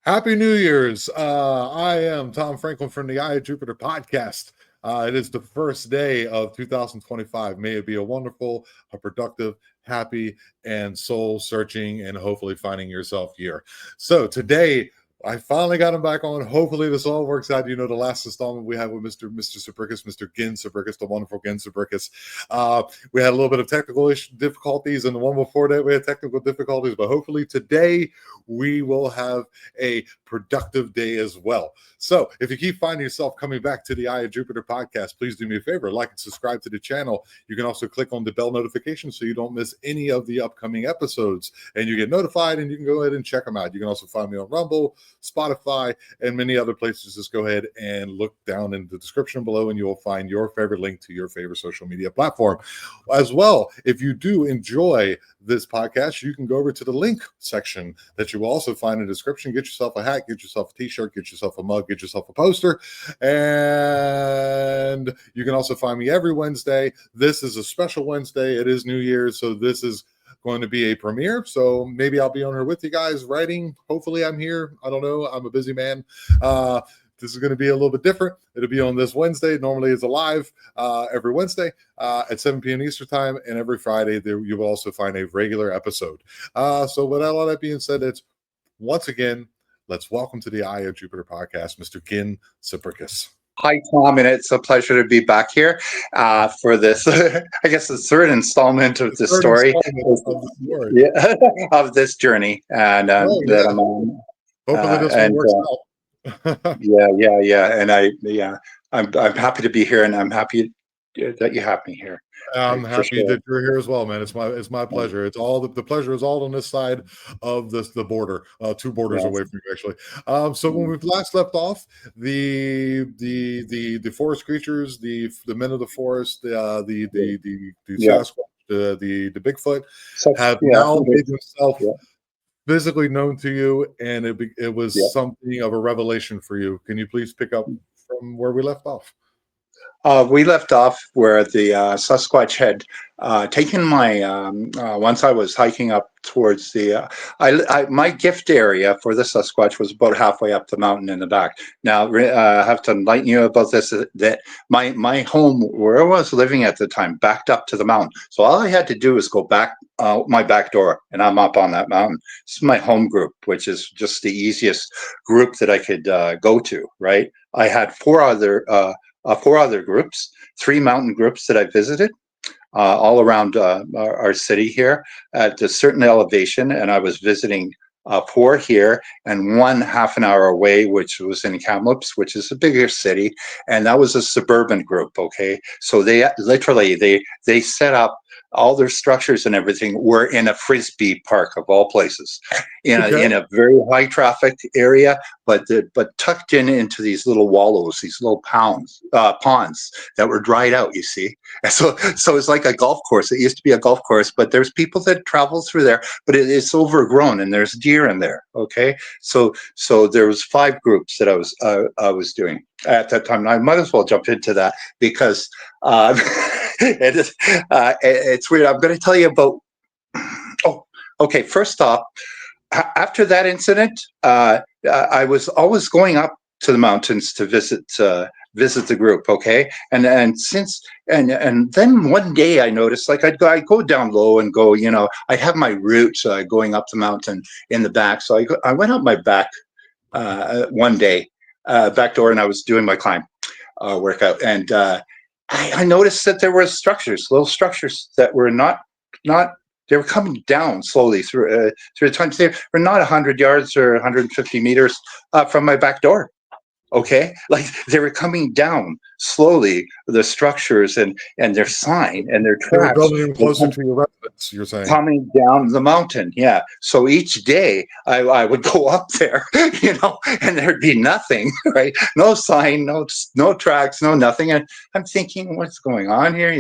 Happy New Year's. I am Tom Franklin from the Eye of Jupiter podcast. It is the first day of 2025. May it be a wonderful, a productive, happy, and soul searching and hopefully finding yourself year. So today, I finally got him back on. Hopefully, this all works out. You know, the last installment we had with Mr. Zubrickas, Mr. Gin Zubrickas, the wonderful Gin Zubrickas. We had a little bit of technical difficulties, and the one before that, we had technical difficulties. But hopefully, today we will have a productive day as well. So, if you keep finding yourself coming back to the Eye of Jupiter podcast, please do me a favor, like and subscribe to the channel. You can also click on the bell notification so you don't miss any of the upcoming episodes, and you get notified, and you can go ahead and check them out. You can also find me on Rumble, Spotify, and many other places. Just go ahead and look down in the description below, and you will find your favorite link to your favorite social media platform. As well, if you do enjoy this podcast, you can go over to the link section that you will also find in the description. Get yourself a hat, get yourself a t-shirt, get yourself a mug, get yourself a poster, and you can also find me every Wednesday. This is a special Wednesday. It is New Year's, so this is going to be a premiere, so maybe I'll be on here with you guys writing. Hopefully I'm here. I don't know. I'm a busy man. This is going to be a little bit different. It'll be on this Wednesday. Normally it's a live every Wednesday at 7 p.m. Eastern time, and every Friday you will also find a regular episode. So with all that being said, it's once again, let's welcome to the Eye of Jupiter podcast, Mr. Gin Zubrickas. Hi, Tom, and it's a pleasure to be back here for this, I guess, the third installment of the story. Of this journey, and that I'm on. Hopefully this one works out. I'm happy to be here, and I'm happy that you have me here. I'm happy that you're here as well, man. It's my pleasure. It's all the pleasure is all on this side of the border, two borders away from you, actually. So when we last left off, the forest creatures, the men of the forest, the Sasquatch, the Bigfoot have now made themselves physically known to you, and it was something of a revelation for you. Can you please pick up from where we left off? We left off where the Sasquatch had taken my, once I was hiking up towards the, my gift area for the Sasquatch was about halfway up the mountain in the back. Now, I have to enlighten you about this, that my home, where I was living at the time, backed up to the mountain. So all I had to do was go back my back door, and I'm up on that mountain. This is my home group, which is just the easiest group that I could go to, right? I had four other groups, 3 mountain groups that I visited all around our city here at a certain elevation, and I was visiting 4 here and 1 half an hour away, which was in Kamloops, which is a bigger city, and that was a suburban group. Okay, so they literally they set up all their structures and everything were in a frisbee park of all places, in a very high traffic area, but tucked into these little wallows, these little ponds that were dried out. You see, and so it's like a golf course. It used to be a golf course, but there's people that travel through there, but it's overgrown and there's deer in there. Okay, so there was 5 groups that I was doing at that time. And I might as well jump into that because it's weird. I'm going to tell you about. Oh, okay. First off, after that incident, I was always going up to the mountains to visit the group. Okay, and then one day I noticed, like I'd go down low and go, I'd have my route going up the mountain in the back. So I went up my back one day, back door, and I was doing my climb workout, and I noticed that there were little structures that were not. They were coming down slowly through the time. They were not 100 yards or 150 meters from my back door. Okay, like they were coming down slowly, the structures and their sign and their tracks. They were building closer to your residence, you're saying? Coming down the mountain, yeah. So each day I would go up there, and there'd be nothing, right? No sign, no tracks, no nothing. And I'm thinking, what's going on here?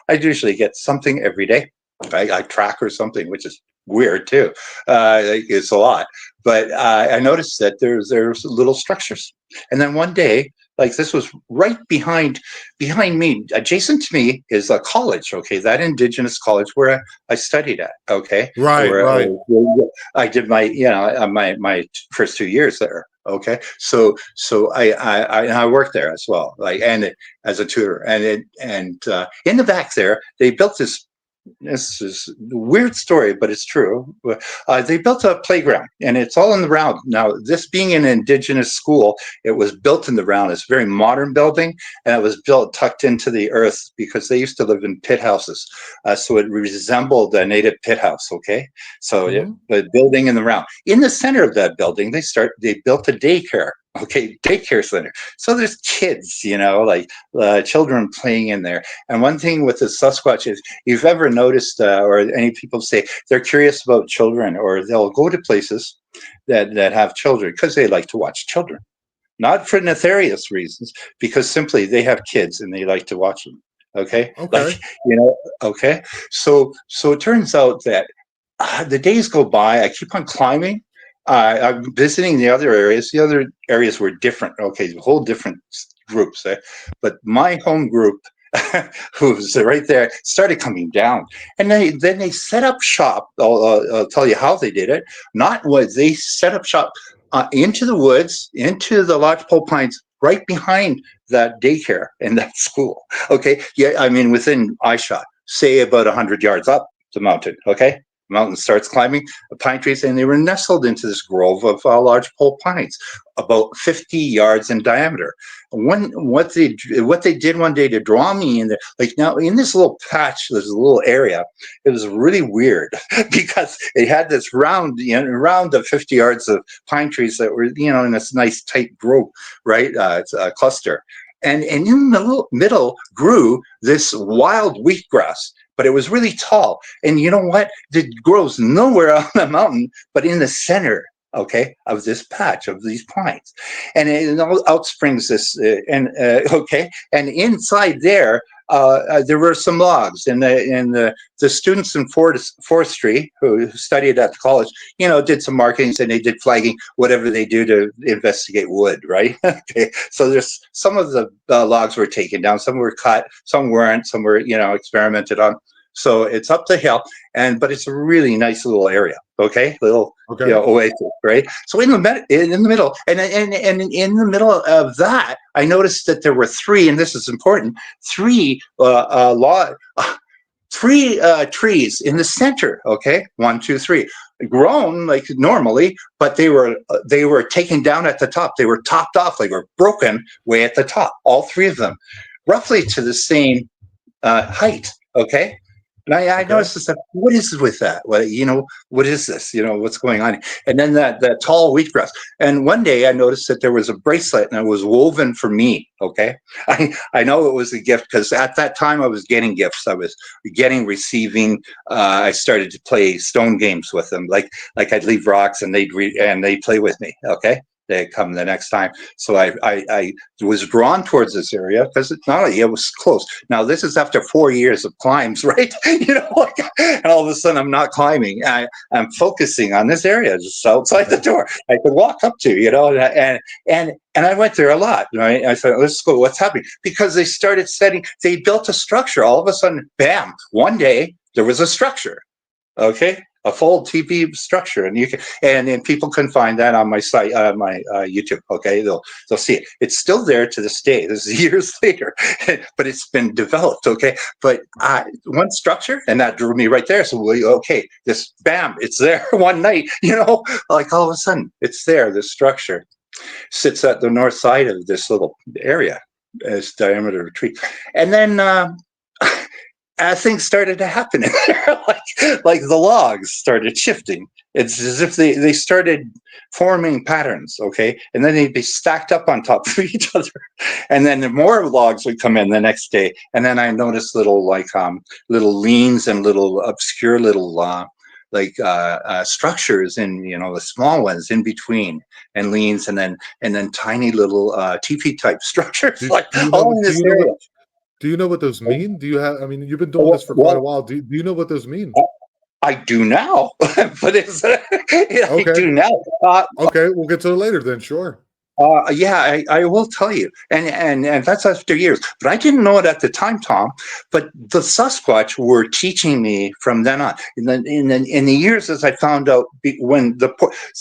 I usually get something every day. I track or something, which is weird too. It's a lot, but I noticed that there's little structures, and then one day Like this was right behind me. Adjacent to me is a college. Okay, that Indigenous college where I studied at. Okay, Right, right. where I did my my first 2 years there. Okay, so I worked there as well, like and as a tutor, and in the back there they built this. This is a weird story, but it's true. They built a playground, and it's all in the round. Now, this being an Indigenous school, it was built in the round. It's a very modern building, and it was built tucked into the earth because they used to live in pit houses. So it resembled a native pit house. Okay, so Mhm. the building in the round. In the center of that building, they built a daycare. Okay, daycare center. So there's kids, like children playing in there. And one thing with the Sasquatch is, you've ever noticed, or any people say they're curious about children, or they'll go to places that have children because they like to watch children, not for nefarious reasons, because simply they have kids and they like to watch them. Okay, like Okay. okay. So it turns out that the days go by. I keep on climbing. I'm visiting the other areas. The other areas were different. Okay, whole different groups. But my home group, who was right there, started coming down, and then they set up shop. I'll tell you how they did it. Not what they set up shop into the woods, into the lodgepole pines, right behind that daycare and that school. Okay, yeah, I mean within eyeshot, say about 100 yards up the mountain. Okay, mountain starts climbing pine trees, and they were nestled into this grove of large pole pines, about 50 yards in diameter. What they did one day to draw me in there, like now in this little patch, there's a little area. It was really weird because it had this round of 50 yards of pine trees that were in this nice tight grove, right? It's a cluster. And in the middle grew this wild wheatgrass, but it was really tall. And you know what? It grows nowhere on the mountain, but in the center, okay, of this patch of these pines. And it outsprings this, okay, and inside there were some logs, and the students in forestry who studied at the college, did some markings, and they did flagging, whatever they do to investigate wood, right? Okay, so there's some of the logs were taken down, some were cut, some weren't, some were experimented on. So it's up the hill, but it's a really nice little area. Okay, little Okay. oasis, right? So in the middle, and in the middle of that, I noticed that there were three, and this is important, three trees in the center. Okay, 1, 2, 3, grown like normally, but they were taken down at the top. They were topped off. They were broken way at the top. All three of them, roughly to the same height. Okay. And I Okay. noticed this. What is with that? What is this? What's going on? And then that tall wheatgrass. And one day I noticed that there was a bracelet, and it was woven for me. Okay, I know it was a gift because at that time I was getting gifts. I was receiving. I started to play stone games with them. Like I'd leave rocks, and they'd play with me. Okay. They come the next time. So I was drawn towards this area because it was close. Now this is after 4 years of climbs, right? And all of a sudden I'm not climbing. I'm focusing on this area just outside the door. I could walk up to, and I went there a lot. Right? I said, let's go. What's happening? Because they built a structure. All of a sudden, bam! One day there was a structure. Okay, a full TV structure, and and people can find that on my site, my YouTube. Okay, they'll see it. It's still there to this day. This is years later, but it's been developed. Okay, but one structure, and that drew me right there. So okay, this bam, it's there one night. Like all of a sudden, it's there. This structure sits at the north side of this little area, as diameter of tree, and then. Things started to happen in there, like the logs started shifting. It's as if they started forming patterns, okay? And then they'd be stacked up on top of each other. And then more logs would come in the next day. And then I noticed little little leans and little obscure little structures in the small ones in between, and leans, and then tiny little teepee type structures, Do, like do you know all in what? this area. Do you know what those mean? Do you have? I mean, you've been doing this Well, for quite a well, while. Do you know what those mean? I do now, but I Okay. do now. Okay. We'll get to it later then. Sure. Yeah, I will tell you, and that's after years. But I didn't know it at the time, Tom. But the Sasquatch were teaching me from then on. In the years as I found out, when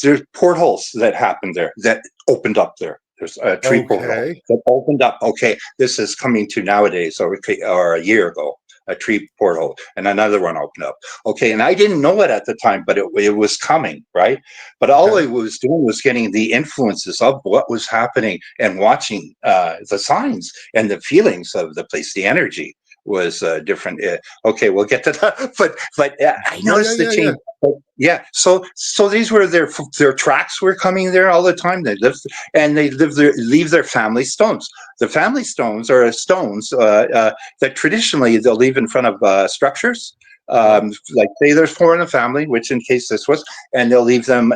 there's portholes that happened there, that opened up there. There's a tree portal Okay. that opened up. Okay, this is coming to nowadays, or a year ago. A tree portal and another one opened up. Okay, and I didn't know it at the time, but it was coming, right? But all I Okay. was doing was getting the influences of what was happening and watching the signs and the feelings of the place. The energy was different. Okay, we'll get to that. But I Yeah, yeah, noticed the yeah, yeah. change. But yeah, so these were their tracks were coming there all the time. They lived and they leave their family stones. The family stones are stones that traditionally they'll leave in front of structures. Right. Like say there's four in the family, which in case this was, and they'll leave them.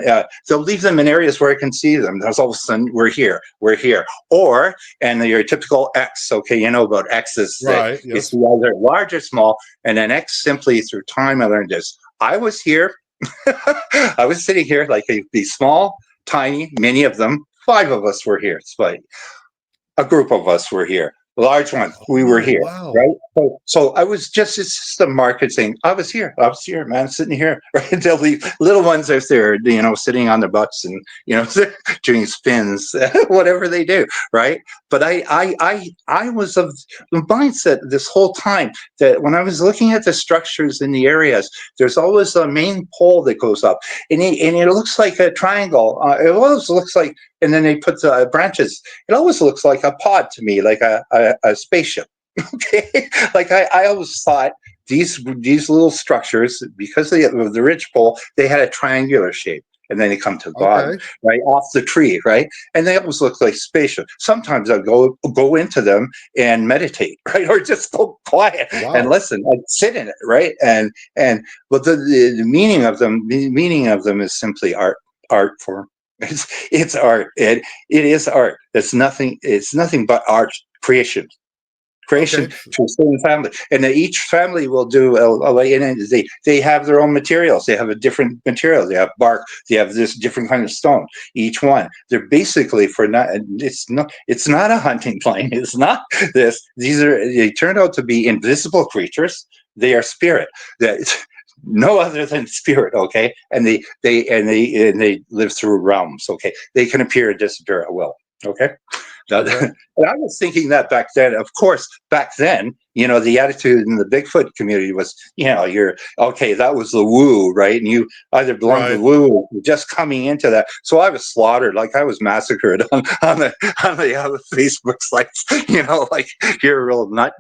They'll leave them in areas where I can see them. There's all of a sudden we're here, or and your typical X. Okay, you know about X's that Right. you Yes. see either large or small, and then X simply through time I learned this. I was here. I was sitting here like they'd be small, tiny, many of them. Five of us were here. It's like a group of us were here. A large one, we were Oh, here, wow. right? So I was just, it's just the market saying, I was here, man, sitting here, right? They'll leave little ones if they're, sitting on their butts and, doing spins, whatever they do, right? But I was of the mindset this whole time that when I was looking at the structures in the areas, there's always a main pole that goes up and it looks like a triangle. It always looks like, and then they put the branches. It always looks like a pod to me, like a spaceship. Okay, like I always thought these little structures, because of the ridge pole, they had a triangular shape, and then they come to the bottom, Okay. right off the tree, right, and they always look like spaceship. Sometimes I go into them and meditate, right, or just go quiet and Wow. listen. I sit in it, right, and but the meaning of them is simply art form. It's art. It is art. It's nothing but art creation. Creation Okay. to a certain family, and then each family will do and they have their own materials. They have a different material. They have bark. They have this different kind of stone. Each one, they're basically for not. It's not a hunting plane. It's not this. They turn out to be invisible creatures. They are spirit. That no other than spirit. Okay, and they live through realms. Okay, they can appear and disappear at will. Okay. And Okay. I was thinking that back then. Of course, back then, the attitude in the Bigfoot community was, you're okay. That was the woo, right? And you either belong to the Right. woo or you're just coming into that. So I was slaughtered, like I was massacred on the other Facebook sites. Like you're a real nut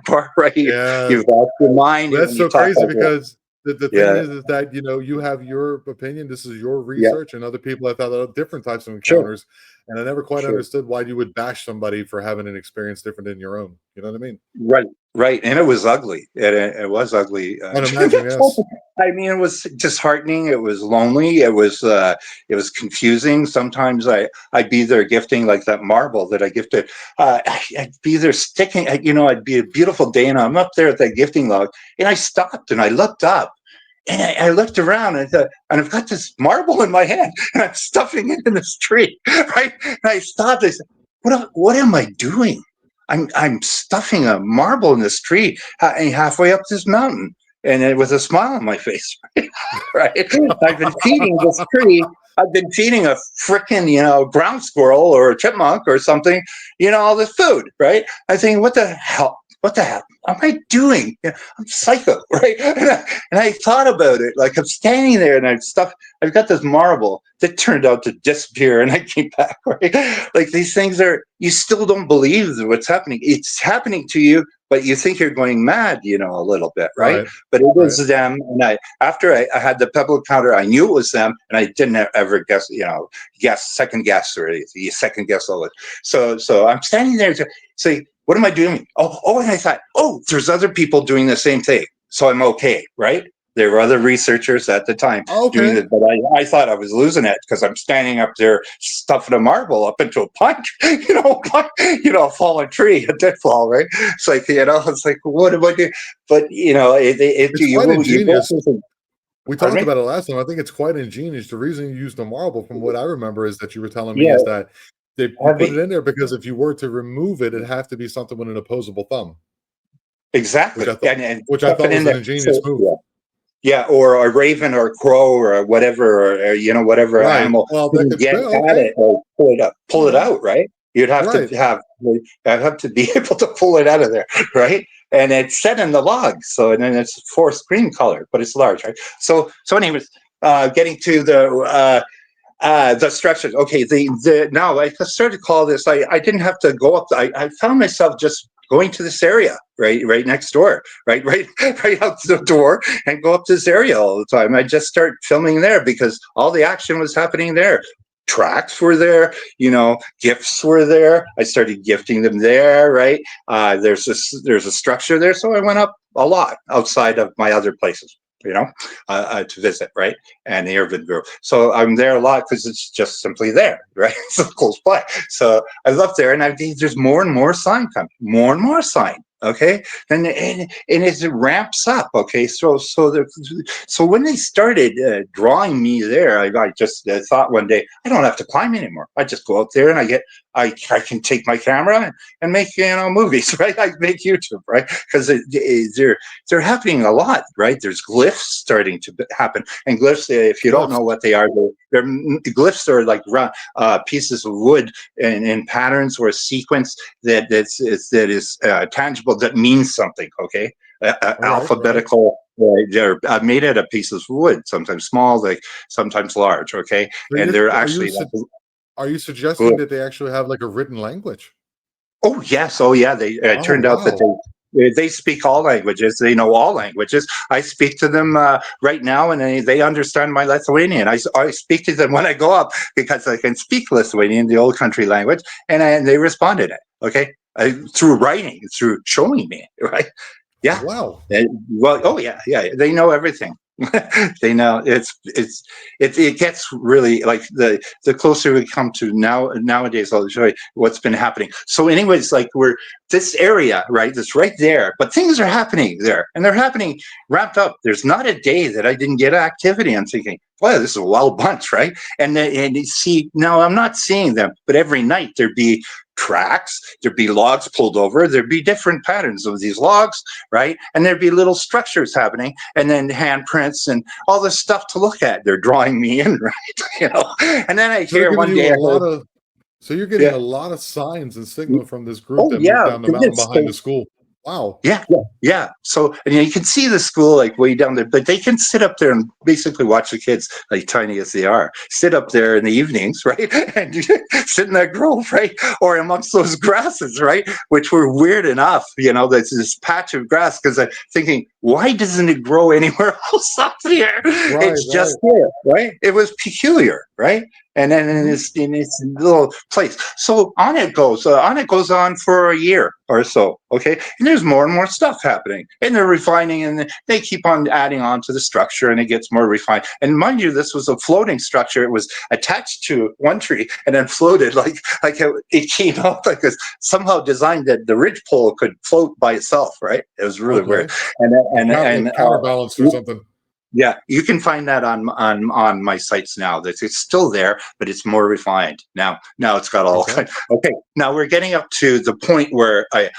bar, right? Yeah. You've lost your mind That's when you so talk crazy like that. because the thing Yeah, is that you have your opinion. This is your yeah, research, and other people have had different types of sure, encounters. And I never quite sure. understood why you would bash somebody for having an experience different than your own. You know what I mean? Right, right, and it was ugly. It was ugly. I'd imagine, yes. I mean, it was disheartening. It was lonely. It was confusing. Sometimes I'd be there gifting like that marble that I gifted. I'd be there sticking. I'd be a beautiful day, and I'm up there at that gifting log, and I stopped and I looked up. And I looked around and I thought, and I've got this marble in my hand and I'm stuffing it in this tree, right? And I stopped. I said, what am I doing? I'm stuffing a marble in this tree halfway up this mountain, and it with a smile on my face, right? I've been feeding this tree. I've been feeding a frickin' ground squirrel or a chipmunk or something, all this food, right? I think, what the hell? What the hell am I doing? I'm psycho, right? And I thought about it, like I'm standing there and I've got this marble that turned out to disappear and I came back, right? Like these things you still don't believe what's happening. It's happening to you, but you think you're going mad, a little bit, right? Right. But it Right. was them. And after I had the pebble encounter, I knew it was them and I didn't ever second guess or the second guess all it. So I'm standing there to say, what am I doing? And I thought, there's other people doing the same thing. So I'm okay, right? There were other researchers at the time doing Okay. it, but I thought I was losing it because I'm standing up there stuffing a marble up into a punch, a fallen tree, a deadfall, right? It's like, it's like, what am I doing? But, It's quite you go ingenious. through some, We pardon talked me? about it last time. I think it's quite ingenious. The reason you used the marble, from what I remember, is that you were telling me Yeah, is that they you put it heavy. in there because if you were to remove it, it'd have to be something with an opposable thumb, which Exactly. I thought And which I stuff it thought in was an there. ingenious So move. yeah. Yeah, or a raven or a crow or whatever, or whatever Right. animal Well, that couldn't could, get yeah, at okay. it or pull it out, right? You'd have to Right. I'd have to be able to pull it out of there, right? And it's set in the log, so and then it's forest green color, but it's large, right? So anyways, getting to the structures. Okay, the now I started to call this. I didn't have to go up. I found myself just going to this area, right next door, right out the door, and go up to this area all the time. I just start filming there because all the action was happening there. Tracks were there, gifts were there. I started gifting them there, right? There's a structure there, so I went up a lot outside of my other places, to visit, right? And the urban grove. So I'm there a lot because it's just simply there, right? So close by. So I love there, and there's more and more sign coming, more and more sign. Okay, and it ramps up. Okay, so when they started drawing me there, I just thought one day I don't have to climb anymore. I just go out there and I can take my camera and make movies, right? I make YouTube, right? Because they're happening a lot, right? There's glyphs starting to happen, and glyphs, if you don't Glyphs. know what they are, glyphs are like pieces of wood in patterns or a sequence that is tangible, that means something. Okay, All right. Right. alphabetical. They're made out of pieces of wood, sometimes small, like sometimes large. Okay, So and you're they're are you actually su- are you suggesting glyphs. that they actually have like a written language? Oh yes, oh yeah. They Oh turned out that wow. they speak all languages. They know all languages. I speak to them right now, and they understand my Lithuanian. I speak to them when I go up because I can speak Lithuanian, the old country language, and they responded it. Okay, through writing, through showing me. Right? Oh Yeah. wow. Well, oh yeah, yeah. They know everything. They know it gets really like the closer we come to nowadays. I'll show you what's been happening. So, anyways, like we're this area, right? That's right there, but things are happening there, and they're happening ramped up. There's not a day that I didn't get activity. I'm thinking, wow, this is a wild bunch, right? And you see, now I'm not seeing them, but every night there'd be tracks, there'd be logs pulled over, there'd be different patterns of these logs, right? And there'd be little structures happening, and then handprints and all this stuff to look at. They're drawing me in, right? And then I So they're hear giving one you day a I lot heard, of so you're getting a yeah, lot of signs and signal from this group oh that moved yeah, down the mountain goodness. behind the school. Wow. Yeah, yeah, yeah. So and you can see the school like way down there, but they can sit up there and basically watch the kids, like tiny as they are, sit up there in the evenings, right, and sit in that grove, right, or amongst those grasses, right, which were weird enough. There's this patch of grass because I'm thinking, why doesn't it grow anywhere else up there? Right, It's right. just there, right? It was peculiar, right? And then in Mhm. this little place. So on it goes. On it goes on for a year or so. Okay, and there's more and more stuff happening, and they're refining, and they keep on adding on to the structure, and it gets more refined. And mind you, this was a floating structure. It was attached to one tree and then floated like it came out like this. Somehow designed that the ridge pole could float by itself. Right? It was really weird. Okay. And Like counterbalanced or something. yeah, you can find that on my sites now. That it's still there, but it's more refined now. Now it's got all Okay. okay. Now we're getting up to the point where I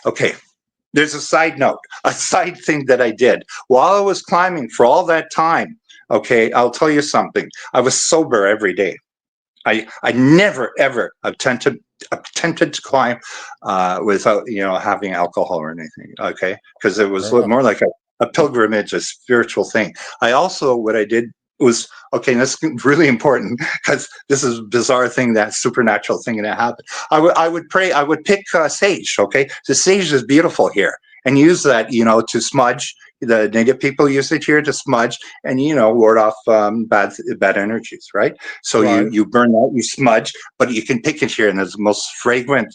okay. There's a side note, a side thing that I did while I was climbing for all that time. Okay, I'll tell you something. I was sober every day. I never ever attempted to climb without having alcohol or anything. Okay, because it Fair was enough. more like a pilgrimage, a spiritual thing. I also what I did was okay. And that's really important because this is a bizarre thing, that supernatural thing that happened. I would pray. I would pick sage. Okay, the sage is beautiful here, and use that to smudge. The native people use it here to smudge and ward off bad energies, right? So Right. you burn that, you smudge, but you can pick it here, and there's the most fragrant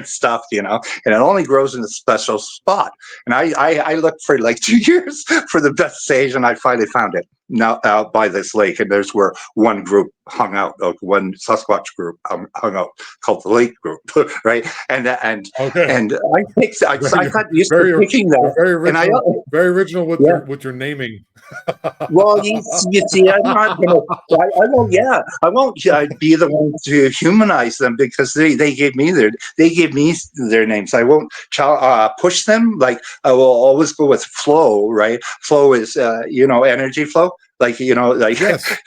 stuff, and it only grows in a special spot. And I looked for like 2 years for the best sage, and I finally found it now out by this lake. And there's where one group hung out, one Sasquatch group hung out, called the Lake Group, right? And Okay. I picked. I Very, got used to very, picking that, very and I original, very very original Yeah. with your naming. Well, you see, I'm not gonna. I won't. Yeah, I won't be the one to humanize them because they gave me their names. I won't push them. Like I will always go with flow. Right? Flow is energy flow. Like like Yes.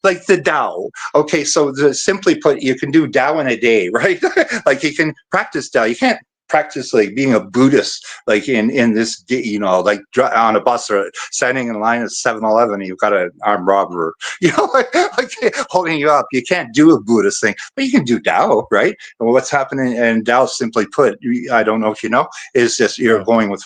like the Tao. Okay, so simply put, you can do Tao in a day, right? Like you can practice Tao. You can't practice like being a Buddhist, like in this, like on a bus or standing in line at 7-Eleven, you've got an armed robber, like holding you up. You can't do a Buddhist thing, but you can do Tao, right? And what's happening in Tao, simply put, I don't know if you know, is just you're No. going with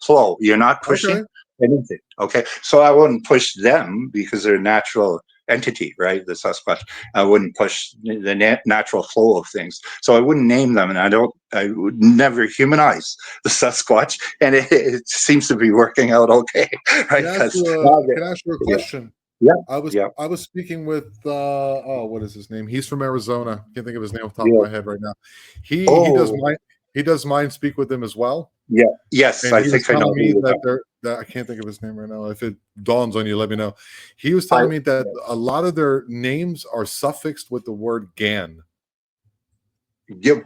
flow. You're not pushing anything. Okay, so I wouldn't push them because they're natural entity, right? The Sasquatch. I wouldn't push the natural flow of things, so I wouldn't name them, and I would never humanize the Sasquatch, and it seems to be working out okay, right? Because Can I ask you a question? yeah, I was speaking with what is his name? He's from Arizona. Can't think of his name off the top of yeah. my head right now. He does Oh, mind speak with them as well. yeah, yes, And I he was think I know telling who me you're that talking. I can't think of his name right now. If it dawns on you, let me know. He was I, telling me that a lot of their names are suffixed with the word "gan."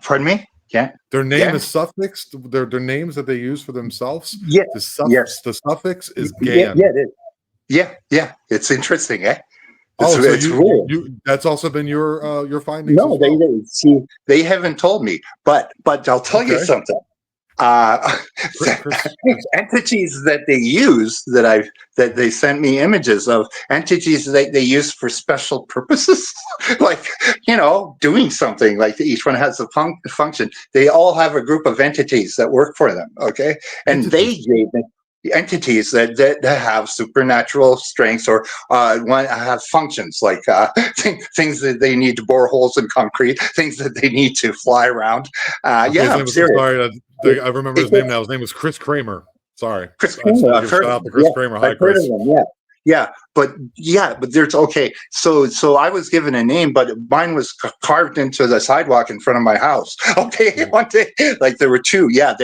pardon me? Yeah, Their name yeah, is suffixed. Their names that they use for themselves. yeah, yes, The suffix is yeah, "gan." yeah, it is. Yeah, yeah. It's interesting, eh? Oh, so It's weird. that's also been your findings as No, well. they see they haven't told me, but I'll tell you Okay. something. Uh, Chris, entities that they use that they sent me images of entities that they use for special purposes, like doing something. Like each one has a function. They all have a group of entities that work for them. Okay, and they entities. gave me entities that have supernatural strengths or have functions like things that they need to bore holes in concrete, things that they need to fly around. Okay, Yeah, his I'm name was. I'm serious. sorry. I remember It, his name now. His name was Chris Kramer. Sorry, Chris I just Kramer, want to I've give a heard shout of out him. to Chris Yeah, Kramer. I've Hi, heard of Chris. him. But there's okay. So I was given a name, but mine was carved into the sidewalk in front of my house. Okay, Mhm. one day, like there were two. Yeah,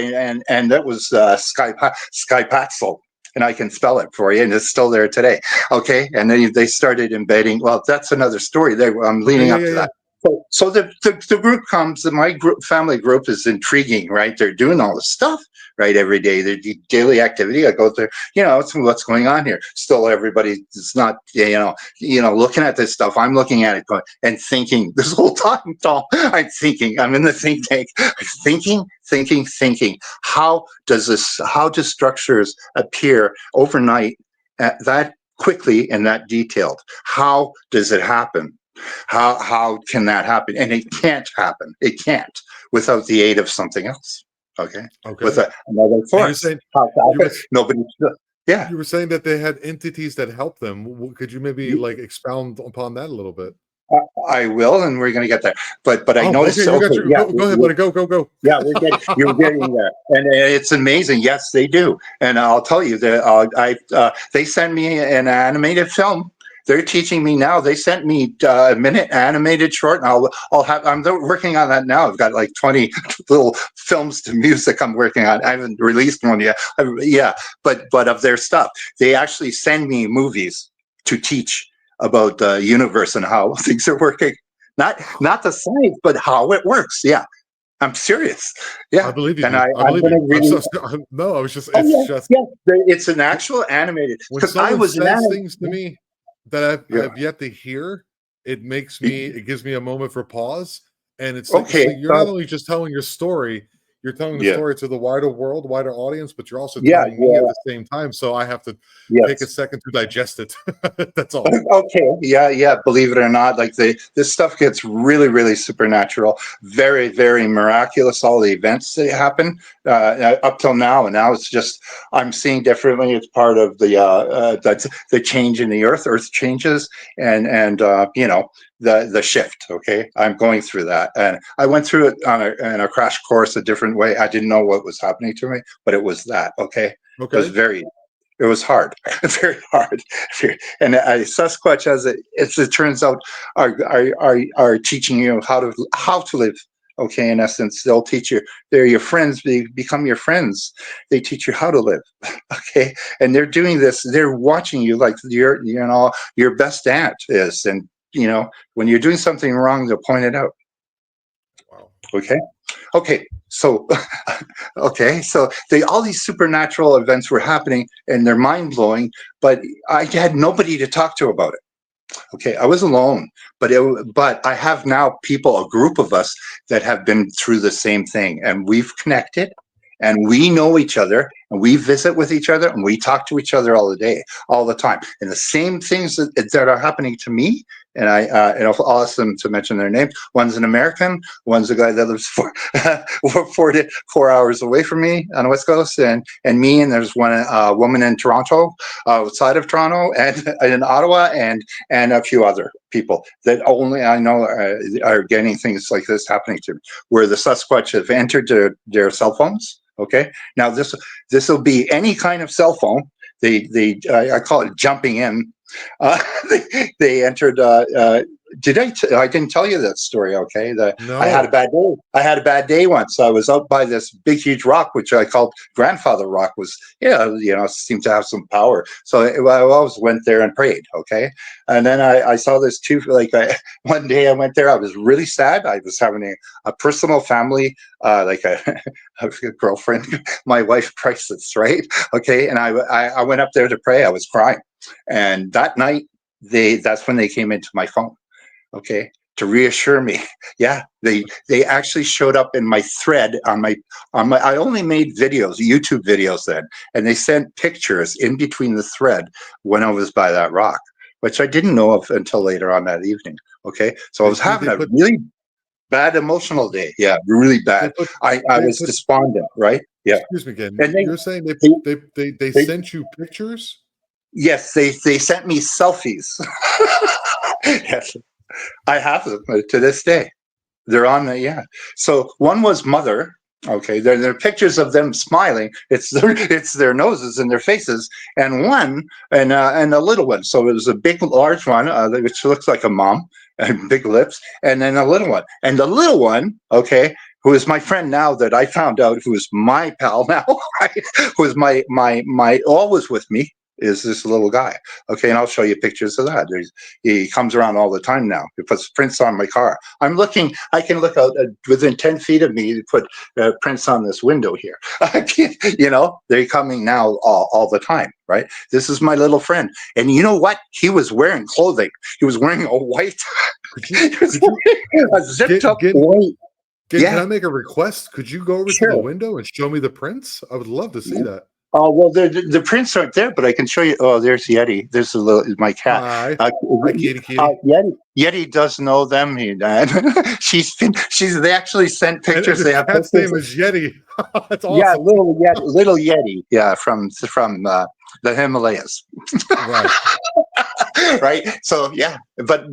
and that was Sky Paxel. And I can spell it for you, and it's still there today. Okay, and then they started embedding. Well, that's another story. I'm Okay, leading yeah, up yeah, to yeah. that. So the group comes. My group, family group, is intriguing, right? They're doing all this stuff, right, every day. Their daily activity. I go there, it's what's going on here. Still, everybody is not, looking at this stuff. I'm looking at it going and thinking this whole time, Tom. I'm thinking. I'm in the think tank, thinking. How do structures appear overnight that quickly and that detailed? How does it happen? How can that happen? And it can't happen. It can't without the aid of something else. Okay, with Okay. another And you're force. saying How you were nobody. Yeah, you were saying that they had entities that helped them. Could you maybe like expound upon that a little bit? I will, and we're going to get there. But I Oh, okay. noticed. You got Okay, your yeah, go ahead, buddy. Go. yeah, you're getting there, and it's amazing. Yes, they do, and I'll tell you that they sent me an animated film. They're teaching me now. They sent me a minute animated short, and I'm working on that now. I've got like 20 little films to music I'm working on. I haven't released one yet. Yeah, but of their stuff, they actually send me movies to teach about the universe and how things are working. Not the science, but how it works. Yeah, I'm serious. I Yeah, believe you, and dude. I I'm believe gonna you. really. No. I was just. Oh It's yeah, just yeah. It's an actual animated when because I someone was an says animated. things to me that I Yeah. have yet to hear, it gives me a moment for pause. And it's Okay. like you're not only just telling your story, you're telling the Yeah. story to the wider world, wider audience, but you're also Yeah. telling me at Yeah. the same time. So I have to take a Yes. second to digest it. That's all. Okay, yeah, yeah. Believe it or not, like this stuff gets really, really supernatural, very, very miraculous. All the events that happen up till now, and now it's just I'm seeing differently. It's part of that's the change in the earth. Earth changes, and the shift. Okay, I'm going through that, and I went through it in a crash course a different way. I didn't know what was happening to me, but it was that. Okay, it was Okay. very. It was hard, very hard. And Sasquatch, as it turns out, are teaching you how to live. Okay, in essence, they'll teach you. They're your friends. They become your friends. They teach you how to live. Okay, and they're doing this. They're watching you like your best aunt is, and when you're doing something wrong, they'll point it out. Wow. Okay. Okay. So, all these supernatural events were happening, and they're mind blowing. But I had nobody to talk to about it. Okay, I was alone, but I have now a group of us that have been through the same thing, and we've connected, and we know each other, and we visit with each other, and we talk to each other all the time, and the same things that are happening to me. And I'll ask them to mention their name. One's an American, one's a guy that lives 4 hours away from me on the West Coast, and me, and there's one woman in Toronto, outside of Toronto, and in Ottawa, and a few other people that only I know are getting things like this happening to me, where the Sasquatch have entered their cell phones. Okay, now this will be any kind of cell phone. I call it jumping in. They entered. I didn't tell you that story? Okay, I had a No. bad day. I had a bad day once. I was out by this big, huge rock, which I called Grandfather Rock. Seemed to have some power. So I always went there and prayed. Okay, and then I saw this too. One day I went there. I was really sad. I was having a personal family, a girlfriend, my wife crisis, right? Okay, and I went up there to pray. I was crying, and that night that's when they came into my phone. Okay, to reassure me. Yeah, they actually showed up in my thread on my I only made videos, YouTube videos then, and they sent pictures in between the thread when I was by that rock, which I didn't know of until later on that evening. Okay, so I was Did having they a put really bad emotional day. Yeah, really they bad. put I they was put despondent, right? Yeah, excuse me again. and You're saying they, they they sent you pictures? yes, they sent me selfies. Yes, I have them to this day. They're on the yeah. So one was mother. Okay, they're pictures of them smiling. It's their noses and their faces, and one and a little one. So it was a big, large one, which looks like a mom and big lips, and then a little one. And the little one, okay, who is my friend now that I found out, who is my pal now, right? Who is my always with me, is this little guy. Okay, and I'll show you pictures of that. He comes around all the time now. He puts prints on my car. I can look out within 10 feet of me to put prints on this window here. They're coming now all the time, right? This is my little friend. And you know what? He was wearing clothing. He was wearing a white, Could you he was could you wearing a zipped up get white. can Yeah, I make a request? Could you go over to the sure. window and show me the prints? I would love to see that. Oh well, the prints aren't there, but I can show you. Oh, there's Yeti. There's my cat. Hi. Uh, Hi, kitty kitty. Yeti does know them. They actually sent And pictures. the They have cat's pictures. name is Yeti. That's Yeah, awesome. little Yeti. Yeah, from the Himalayas. Right. Right. So but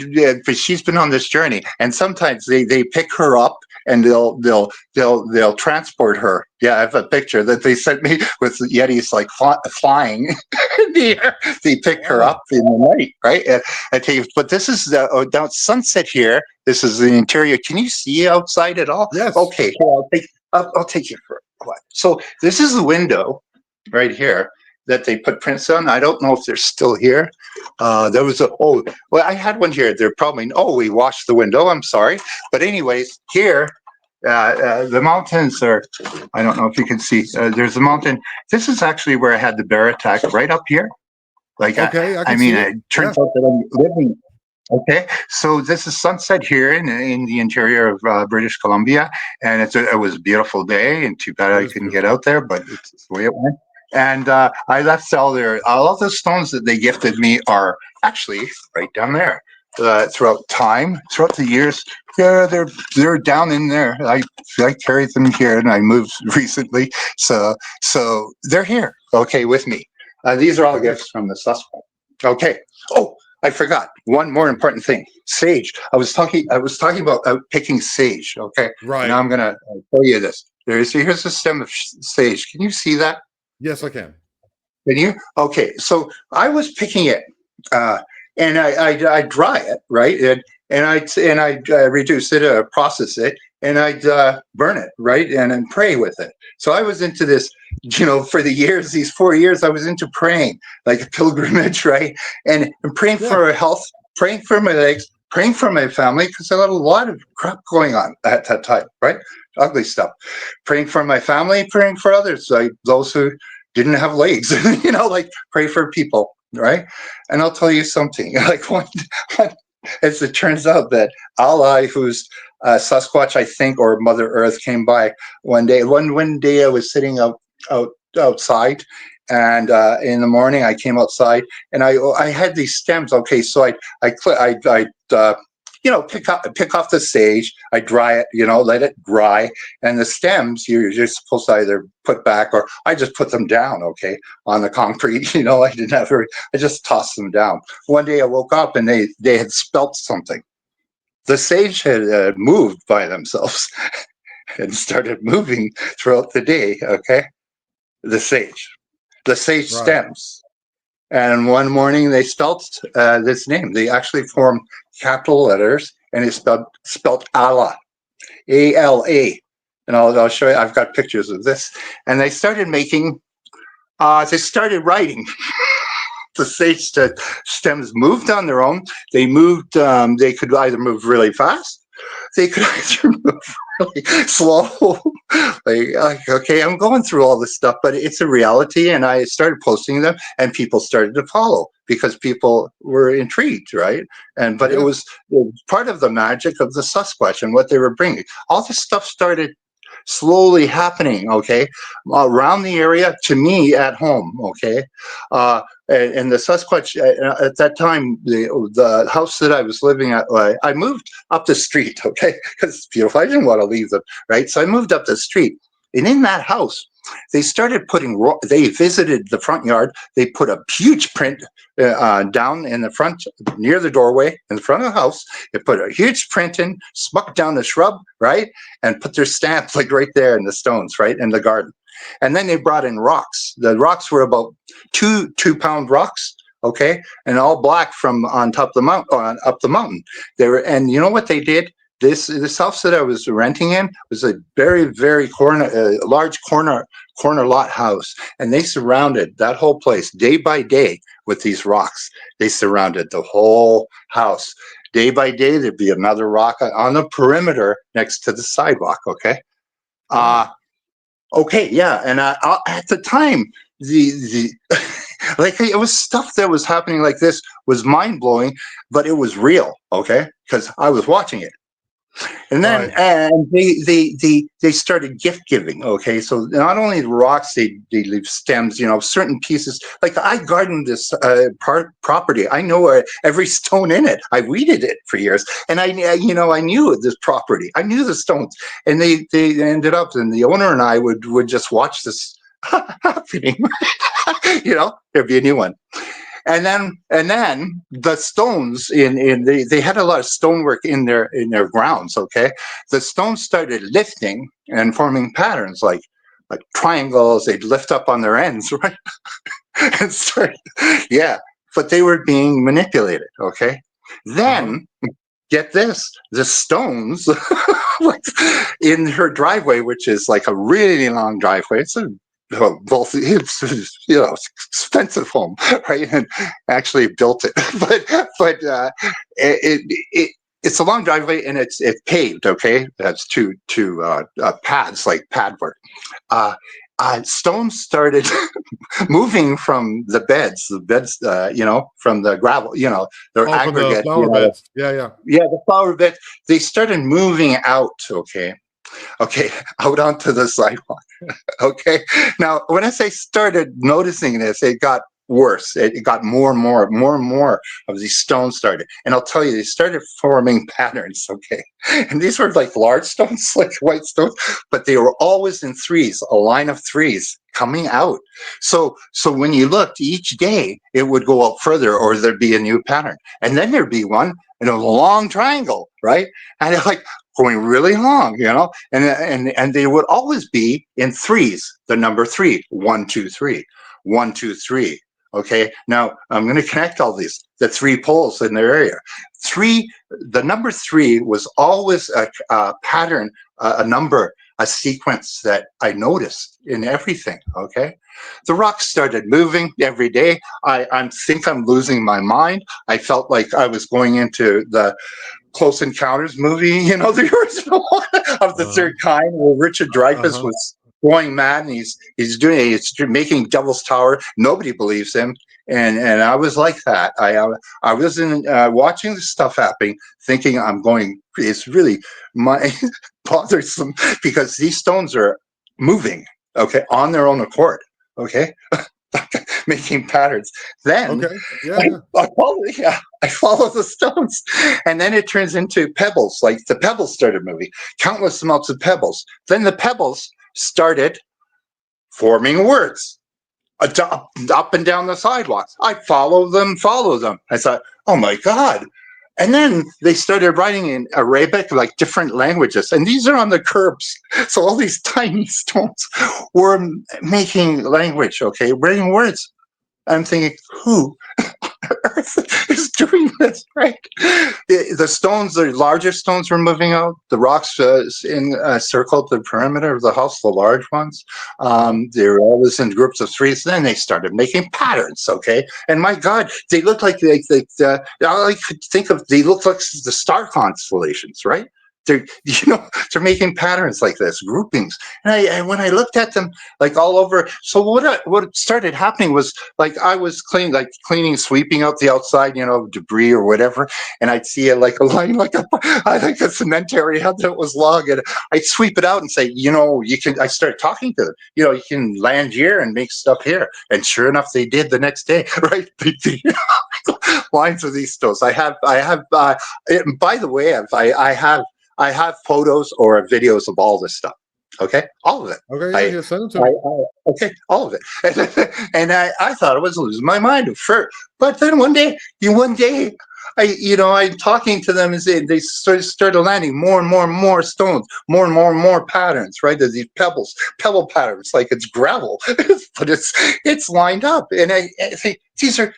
she's been on this journey, and sometimes they pick her up and they'll transport her. Yeah, I have a picture that they sent me with Yetis like flying in the air. They pick her Wow. up in the night, right? But this is down sunset here. This is the interior. Can you see outside at all? Yes. Okay, here, I'll take you for a while. So this is the window right here that they put prints on. I don't know if they're still here. There was I had one here. They're probably, we washed the window. I'm sorry. But anyways, here, the mountains are, I don't know if you can see, there's a mountain. This is actually where I had the bear attack, right up here. Okay, I I can mean, see it. it Yeah. turns out that I'm living. Okay, so this is sunset here in the interior of British Columbia, and it was a beautiful day. And too bad It I is couldn't get beautiful. out there, but it's the way it went. And I left all of the stones that they gifted me are actually right down there. Throughout the years, yeah, they're down in there. I carried them here, and I moved recently, so they're here, okay, with me. These are all Very gifts from the suspect. Okay. Oh, I forgot one more important thing. Sage. I was talking about picking sage. Okay, and now right. I'm gonna show you this. Here's a stem of sage. Can you see that? Yes, I can. Can you? Okay, so I was picking it, uh, and I dry it, right, and I reduce it, process it, and I'd burn it, right, and then pray with it. So I was into this, for the years, these 4 years, I was into praying, like a pilgrimage, right, and praying Yeah. for health, praying for my legs, praying for my family, because I had a lot of crap going on at that time, right, ugly stuff. Praying for my family, praying for others, like those who didn't have legs, like pray for people, right? And I'll tell you something, like as it turns out that Allah, who's Sasquatch, I think, or Mother Earth, came by one day. One day I was sitting outside, and in the morning I came outside, and I had these stems. Okay, so pick off the sage, I dry it, let it dry, and the stems you're supposed to either put back, or I just put them down, okay, on the concrete. I didn't have I just tossed them down. One day I woke up and they had spelt something. The sage had moved by themselves and started moving throughout the day, okay? The sage Right. stems. And one morning they spelt this name. They actually formed capital letters, and it's spelled Allah, A-L-A. And I'll show you, I've got pictures of this. And they started writing. The sage stems moved on their own. They moved, they could either move really fast, they could either move really slow. like, okay, I'm going through all this stuff, but it's a reality. And I started posting them, and people started to follow because people were intrigued, right? But it was part of the magic of the Sasquatch and what they were bringing. All this stuff started slowly happening, okay, around the area, to me at home, okay. And the Sasquatch at that time, the house that I was living at, I moved up the street, okay, because it's beautiful. I didn't want to leave them, right? So I moved up the street, and in that house, they started they visited the front yard. They put a huge print down in the front, near the doorway in the front of the house. They put a huge print in, smucked down the shrub, right, and put their stamp like right there in the stones, right, in the garden. And then they brought in rocks. The rocks were about two-pound rocks, okay, and all black from on top of the mountain, up the mountain. And you know what they did? This house that I was renting in was a very, very large corner lot house, and they surrounded that whole place day by day with these rocks. They surrounded the whole house. Day by day, there'd be another rock on the perimeter next to the sidewalk. Okay. Okay, yeah, and at the time, the like, it was stuff that was happening like this was mind blowing, but it was real. Okay, because I was watching it. And then they started gift giving. Okay, so not only the rocks, they leave stems, certain pieces. Like, I gardened this property. I know every stone in it. I weeded it for years, and I knew this property. I knew the stones, and they ended up, and the owner and I would just watch this happening. There'd be a new one. And then the stones they had a lot of stonework in their grounds. Okay, the stones started lifting and forming patterns like triangles. They'd lift up on their ends, right? And start, yeah. But they were being manipulated. Okay, then get this: the stones in her driveway, which is like a really long driveway. It's both, expensive home, right? And actually built it, but it's a long driveway, and it's paved. Okay, that's two paths, like pad work. Stones started moving from the beds, from the gravel, their aggregate, from the flower beds. Yeah, the flower bed. They started moving out. Okay, out onto the sidewalk. Okay, now when I say started noticing this, it got worse. It got more and more of these stones started, and I'll tell you, they started forming patterns. Okay, and these were like large stones, like white stones, but they were always in threes, a line of threes coming out. So when you looked each day, it would go out further, or there'd be a new pattern, and then there'd be one in a long triangle, right? And it's like going really long, and they would always be in threes, the number 3, 1, 2, 3, 1, 2, 3. Okay, now I'm going to connect all these, the 3 poles in their area. The number 3 was always a pattern a number, a sequence that I noticed in everything. Okay, the rocks started moving every day. I think I'm losing my mind. I felt like I was going into the Close Encounters movie, you know, the original one of the Uh-huh. third kind, where Richard Dreyfuss Uh-huh. was going mad, and he's making Devil's Tower. Nobody believes him, and I was like that. I was in watching this stuff happening, thinking I'm going. It's really my bothersome because these stones are moving, okay, on their own accord, okay, making patterns. Then Okay. Yeah, yeah. I follow the stones, and then it turns into pebbles. Like the pebbles started moving, countless amounts of pebbles. Then the pebbles started forming words up and down the sidewalks. I follow them. I thought, oh my God. And then they started writing in Arabic, like different languages. And these are on the curbs. So all these tiny stones were making language, okay, writing words. I'm thinking, who Earth is doing this, right? The stones, the larger stones were moving out. The rocks circled the perimeter of the house, the large ones. Uh-huh. They were always in groups of threes. Then they started making patterns, okay? And my God, they looked like I could think of, they looked like the star constellations, right? They're, they're making patterns like this, groupings. And when I looked at them, like all over. So what started happening was, like, I was cleaning, sweeping out the outside, debris or whatever, and I'd see it like a line, I think a cemetery had that was long, and I'd sweep it out and say, you can. I started talking to them. You can land here and make stuff here, and sure enough, they did the next day, right? Lines of these stones. I have. By the way, I have photos or videos of all this stuff. Okay, all of it. Okay, yeah, I, yeah. Send it to me. okay, all of it. And I thought I was losing my mind at first, but then one day, I'm talking to them, and they started landing more and more and more stones, more and more and more patterns. Right, there's these pebble patterns, like it's gravel, but it's lined up, and I think these are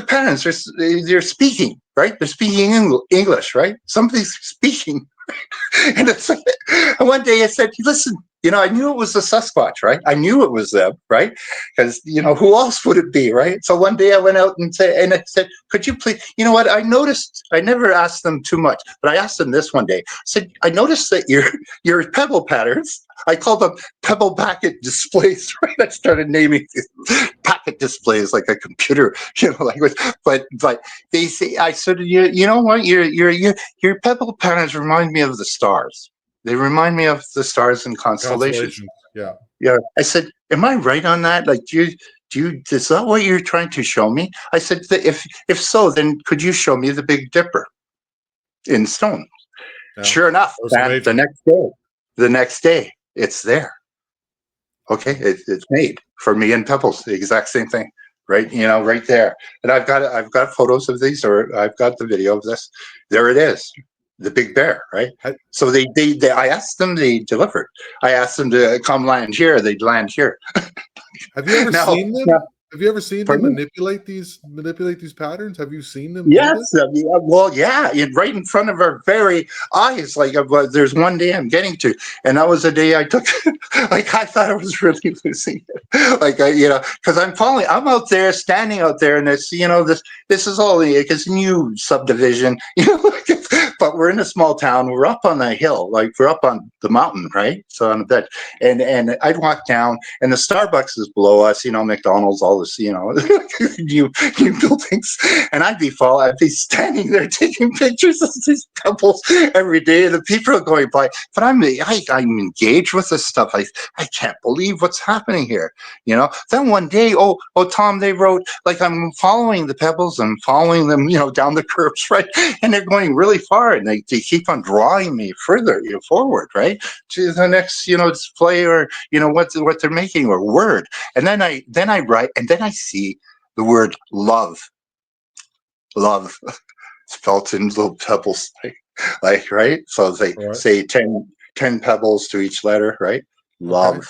patterns. They're speaking, right? They're speaking English, right? Somebody's speaking. And it's like, and one day I said, listen, I knew it was the Sasquatch, right? I knew it was them, right? Because, who else would it be, right? So one day I went out and I said, could you please, you know what? I noticed, I never asked them too much, but I asked them this one day. I said, I noticed that your pebble patterns, I call them pebble packet displays, right? I started naming packet displays like a computer, language. But they say, I said, you know what? Your pebble patterns remind me of the stars. They remind me of the stars and constellations. Constellations. Yeah. Yeah. I said, am I right on that? Like, is that what you're trying to show me? I said, if so, then could you show me the Big Dipper in stone? Yeah. Sure enough, That was man, amazing. the next day, it's there. Okay, it's made for me and Pebbles, the exact same thing, right? Right there. And I've got photos of these, or I've got the video of this. There it is, the big bear, right? Ha- So they I asked them, they delivered. I asked them to come land here, they'd land here. Have you ever Now, seen now, them? Have you ever seen them pardon me? manipulate these patterns? Have you seen them do Yes, this? well, yeah, right in front of our very eyes. Like, there's one day I'm getting to, and that was the day I took. Like, I thought I was really losing it. Like, because I'm out there, standing out there, and it's, this is all it's a new subdivision, but we're in a small town. We're up on the hill, like we're up on the mountain, right? So on a bed, and I'd walk down, and the Starbucks is below us, McDonald's, all this, new buildings. And I'd be standing there taking pictures of these couples every day, and the people are going by. But I'm engaged with this stuff. I can't believe what's happening here. Then one day, oh Tom, they wrote, like, I'm following the pebbles and following them, down the curbs, right? And they're going really far, and they keep on drawing me further, forward, right, to the next, display, or what they're making, or word. And then I write, and then I see the word love spelt in little pebbles, like, right? So they All right. say 10 pebbles to each letter, right? Okay. Love.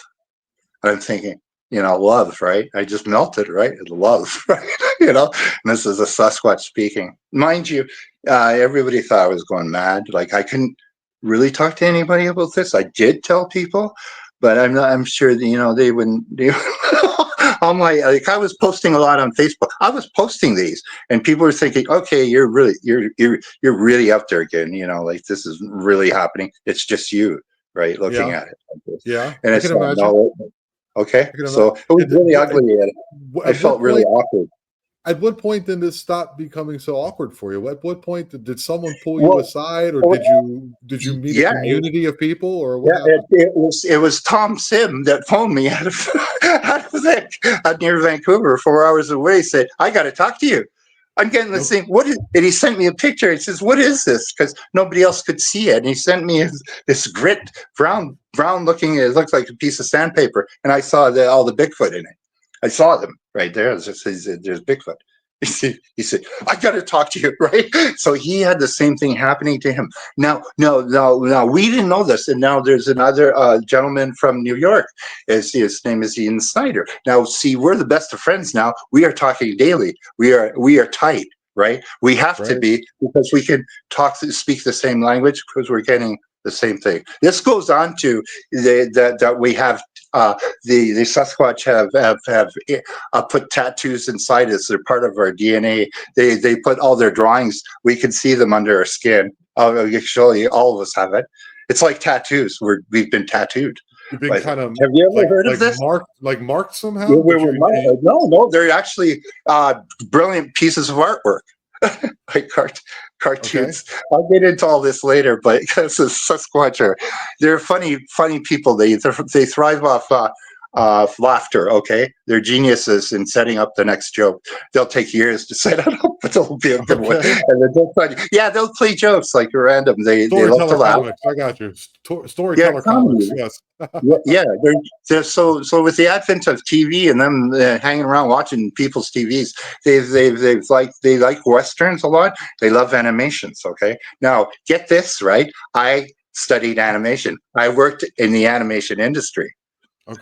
I'm thinking, love, right? I just melted, right? Love, right? And this is a Sasquatch speaking. Mind you, everybody thought I was going mad. Like, I couldn't, really talk to anybody about this. I did tell people, but I'm sure that, they wouldn't. On my, like, I was posting a lot on Facebook. I was posting these, and people were thinking, okay, you're really up there again. Like, this is really happening. It's just you, right, looking Yeah. at it like this. Yeah. And I it's can like, imagine. no. Okay, I can so imagine. it was really ugly, and I At felt what really point? awkward. At what point did this stop becoming so awkward for you? At what point did someone pull you Well, aside, or oh, did you meet a yeah, community of people, or what yeah, happened? it was Tom Sim that phoned me out of out near Vancouver, 4 hours away. Said, "I got to talk to you. I'm getting this No. thing. What is?" And he sent me a picture. He says, "What is this?" Because nobody else could see it. And he sent me this grit brown looking. It looks like a piece of sandpaper. And I saw all the Bigfoot in it. I saw them right there. There's Bigfoot. He said, I got to talk to you, right? So he had the same thing happening to him. Now, no, we didn't know this, and now there's another gentleman from New York. His name is Ian Snyder. Now, see, we're the best of friends now. We are talking daily. We are tight, right? We have to Right. be, because we can speak the same language, because we're getting the same thing. This goes on to that we have the Sasquatch have put tattoos inside us. They're part of our DNA. They put all their drawings. We can see them under our skin. Actually, all of us have it. It's like tattoos. We've been tattooed. You've been By them. kind of Have you ever heard of like this? marked Yeah, somehow, but no, they're actually brilliant pieces of artwork. Like okay. cartoons. I'll get into all this later, but because Sasquatch they're funny people. They thrive off laughter. Okay, they're geniuses in setting up the next joke. They'll take years to set it up, but it'll be a good one. Okay. And then they'll play jokes like random. They love to Storyteller laugh. comics. I got you. Yeah, Storyteller comedy. comics. Yes. Yeah, they're so with the advent of TV and them hanging around watching people's TVs, they like westerns a lot. They love animations. Okay, now get this right. I studied animation. I worked in the animation industry.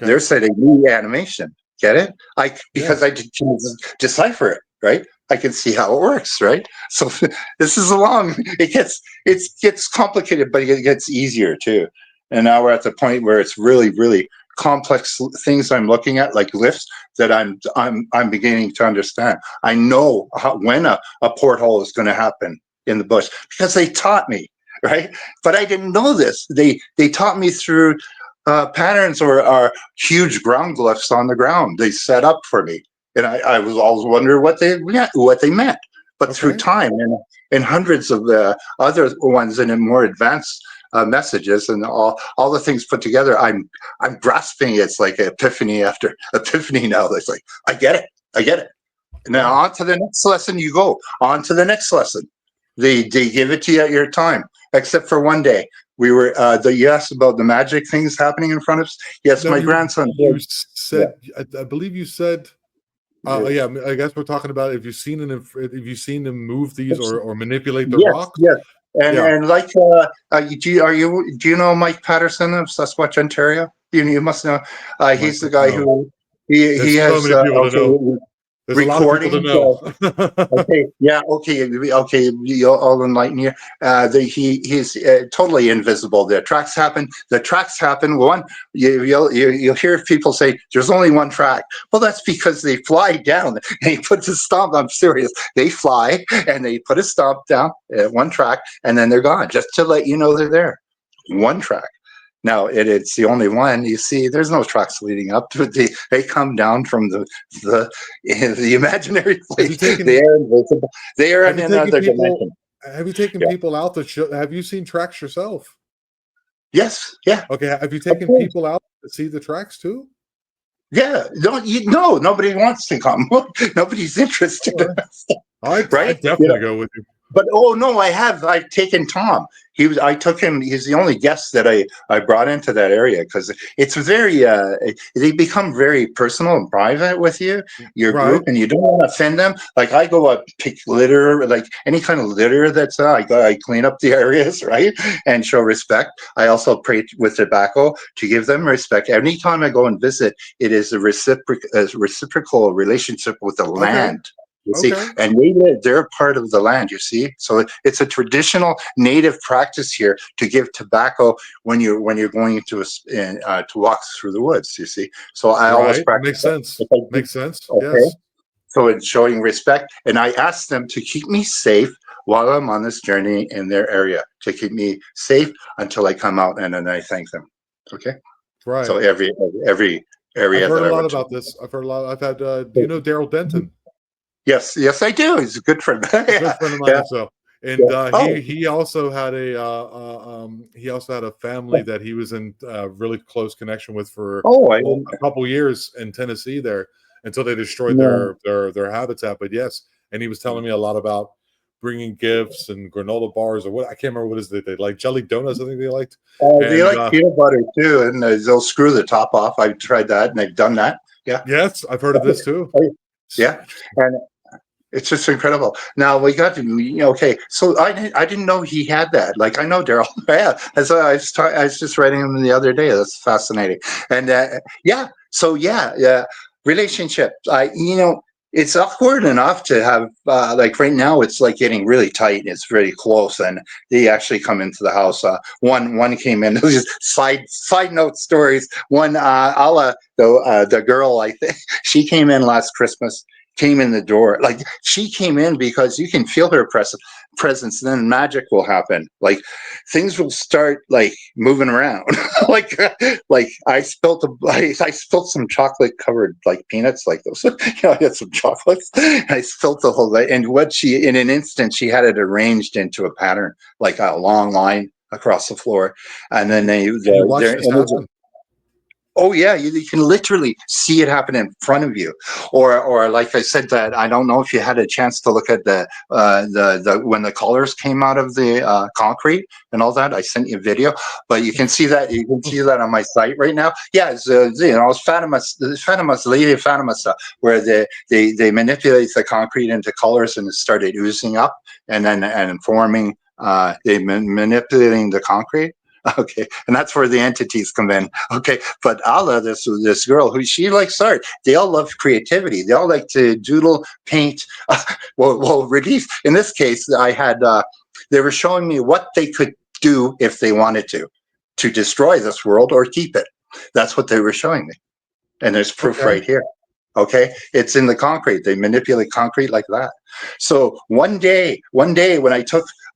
They're Okay. setting new animation. Get it? Yeah. Because I can decipher it. Right. I can see how it works. Right. So this is it gets complicated, but it gets easier too. And now we're at the point where it's really, really complex things I'm looking at, like glyphs, that I'm beginning to understand. I know when a porthole is going to happen in the bush, because they taught me, right? But I didn't know this. They taught me through patterns or huge ground glyphs on the ground. They set up for me, and I was always wondering what they meant. But through Okay. time and hundreds of other ones and in more advanced messages and all the things put together, I'm grasping it. It's like epiphany after epiphany now. It's like I get it. Now Wow. on to the next lesson you go. On to the next lesson. They give it to you at your time, except for one day. We were you asked about the magic things happening in front of us. Yes, No, my grandson you did. Yeah. said, I believe you said, Yeah. yeah, I guess we're talking about if you've seen them move these or manipulate the Yes, rocks. yes. And Yeah. and like do you know Mike Patterson of Sasquatch, Ontario? You must know. He's the Michael, guy no. who he There's so has many people to know. okay There's a lot of people to recordings. know. Okay, yeah, okay. I'll enlighten you. He's totally invisible. The tracks happen. The tracks happen. One, you'll hear people say there's only one track. Well, that's because they fly down and he puts a stomp. I'm serious. They fly and they put a stomp down at one track and then they're gone. Just to let you know they're there. One track. Now it's the only one. You see, there's no tracks leading up to it. They come down from the imaginary Have you place. They taken are invisible. They are have in you taken another people dimension. have you taken Yeah. people out to show, have you seen tracks yourself? Yes. Yeah. Okay, have you Of taken course. people out to see the tracks too? Yeah. No. Nobody wants to come. Nobody's interested. All right. I'd Right. definitely go with you. But oh no, I've taken Tom. I took him. He's the only guest that I brought into that area, because it's very they become very personal and private with your Right. group, and you don't want to offend them. Like I go up, pick litter, like any kind of litter that's I clean up the areas, right, and show respect. I also pray with tobacco to give them respect. Anytime I go and visit, it is a reciprocal relationship with the Okay. land. You see, Okay. and they're part of the land. You see, so it's a traditional native practice here to give tobacco when you're going to walk through the woods. You see, so I always Right. practice Makes that. sense. If I do- Makes sense. Okay, Yes. so it's showing respect, and I ask them to keep me safe while I'm on this journey in their area, to keep me safe until I come out, and then I thank them. Okay, so Right. every I've area heard that a I lot went to. about this. I've heard a lot. I've had, do you know Daryl Denton? Yes, yes, I do. He's a good friend. A good Yeah, friend of mine yeah, himself. And yeah. Oh, he also had he also had a family that he was in really close connection with for oh, I well didn't. a couple years in Tennessee there until they destroyed No. their habitat. But yes, and he was telling me a lot about bringing gifts and granola bars or what I can't remember what is it they like jelly donuts I think they liked. They And like peanut butter too, and they'll screw the top off. I've tried that, and they've done that. Yeah, yes, I've heard of this too. yeah, and it's just incredible. Now we got to, okay. So I didn't know he had that. Like I know Daryl. Yeah, as I was just writing him the other day. That's fascinating. And yeah, so yeah, relationship. It's awkward enough to have like right now. It's like getting really tight. It's really close, and they actually come into the house. One came in. Just side note stories. One, Ala, the girl, I think she came in last Christmas, came in the door. Like she came in because you can feel her presence, then magic will happen. Like things will start like moving around. like I spilled some chocolate covered like peanuts, like those. I had some chocolates. I spilled the whole thing, and what she in an instant she had it arranged into a pattern, like a long line across the floor, and then And you watch their this image. happen. Oh yeah, you can literally see it happen in front of you, or like I said, that I don't know if you had a chance to look at the when the colors came out of the concrete and all that. I sent you a video, but you can see that on my site right now. Yeah, it's Fatima's Lady of Fatima stuff, where they manipulate the concrete into colors and it started oozing up and then and forming. Manipulating the concrete. Okay, and that's where the entities come in. Okay, but Ala, this girl who she likes art. They all love creativity. They all like to doodle, paint. Relief. In this case, I had. They were showing me what they could do if they wanted to destroy this world or keep it. That's what they were showing me, and there's proof Okay. right here. Okay, it's in the concrete. They manipulate concrete like that. So one day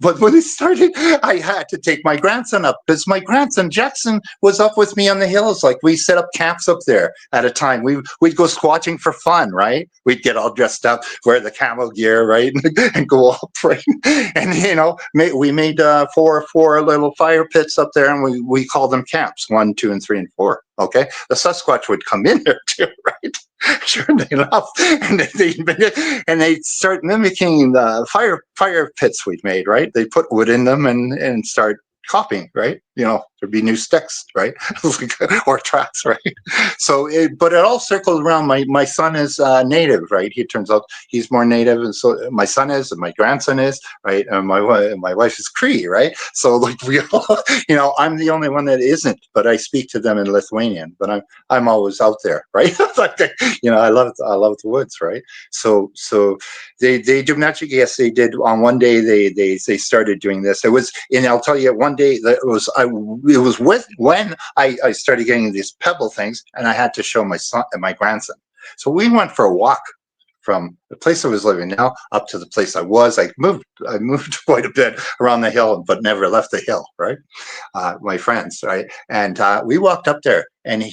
but when it started, I had to take my grandson up because my grandson Jackson was up with me on the hills. Like we set up camps up there at a time. We'd go squatching for fun, right? We'd get all dressed up, wear the camo gear, right, and go up, right? And we made four little fire pits up there, and we called them camps 1, 2, and 3, and 4. Okay, the Sasquatch would come in there too, right? Sure enough, and they start mimicking the fire pits we'd made. Right, they put wood in them and start copying. Right, there'd be new sticks, right, or tracks, right. So, but it all circles around. My son is native, right. He turns out he's more native, and so my son is, and my grandson is, right, and my wife is Cree, right. So like we all, I'm the only one that isn't, but I speak to them in Lithuanian, but I'm always out there, right? Like, I love the woods, right? So they do magic. Yes, they did. On one day they started doing this. It was, and I'll tell you, one day that it was with when I started getting these pebble things, and I had to show my son and my grandson. So we went for a walk from the place I was living now up to the place I was. I moved quite a bit around the hill, but never left the hill, right? My friends, right? And we walked up there, and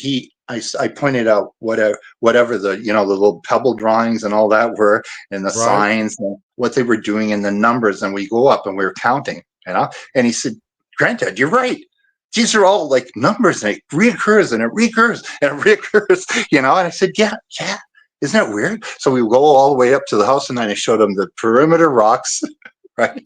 I pointed out whatever the little pebble drawings and all that were, and the Right. signs and what they were doing and the numbers, and we go up and we were counting, and he said, "Granddad, you're right. These are all like numbers, and it reoccurs and it recurs and it reoccurs, And I said, yeah. Isn't that weird? So we go all the way up to the house, and then I showed him the perimeter rocks, right,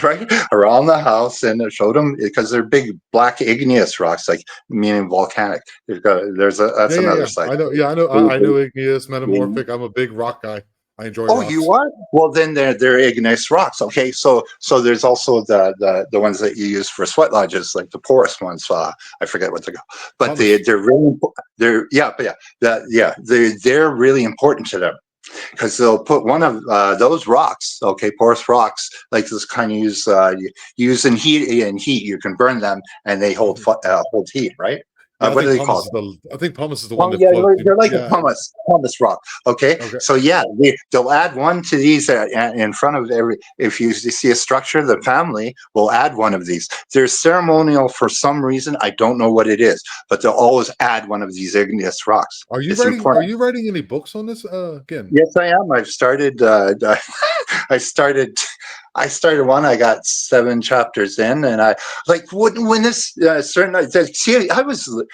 right around the house, and I showed them because they're big black igneous rocks, like meaning volcanic. That's Yeah. another side. I know. Yeah, I know. I know igneous, metamorphic. I'm a big rock guy. I enjoy Oh, you rocks. are? Well, then they're igneous rocks. Okay, so there's also the ones that you use for sweat lodges, like the porous ones. I forget what they're called, but Pumice. they're really they're yeah, but yeah, they're really important to them because they'll put one of those rocks, okay, porous rocks, like this kind of use in heat. You can burn them, and they hold heat, right? Yeah, I What do think they pumice call is them? the one Oh that yeah, floats. they're like a Yeah. pumice rock. Okay, Okay. so yeah, they'll add one to these in front of every. If you see a structure, the family will add one of these. They're ceremonial for some reason. I don't know what it is, but they'll always add one of these igneous rocks. Are you It's writing? Are important. you writing any books on this? Again. Yes, I am. I've started. I started. I started one. I got 7 chapters in, and I like when this certain. See, I was,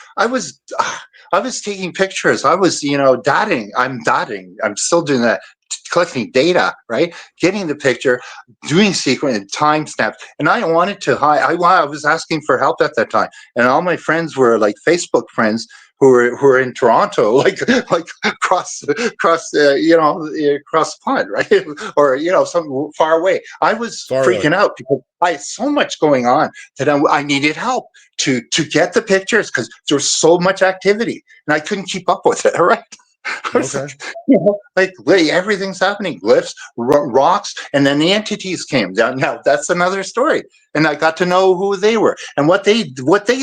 I was taking pictures. I was, dotting. I'm dotting. I'm still doing that, collecting data, right? Getting the picture, doing sequence and time snaps, and I wanted to hide. I was asking for help at that time, and all my friends were like Facebook friends who are in Toronto, like across the pond, right? Or some far away. I was Far away. freaking out because I had so much going on that I needed help to get the pictures because there was so much activity and I couldn't keep up with it. Right. I was Okay. like, wait, everything's happening, glyphs, rocks, and then the entities came down. Now that's another story, and I got to know who they were, and what they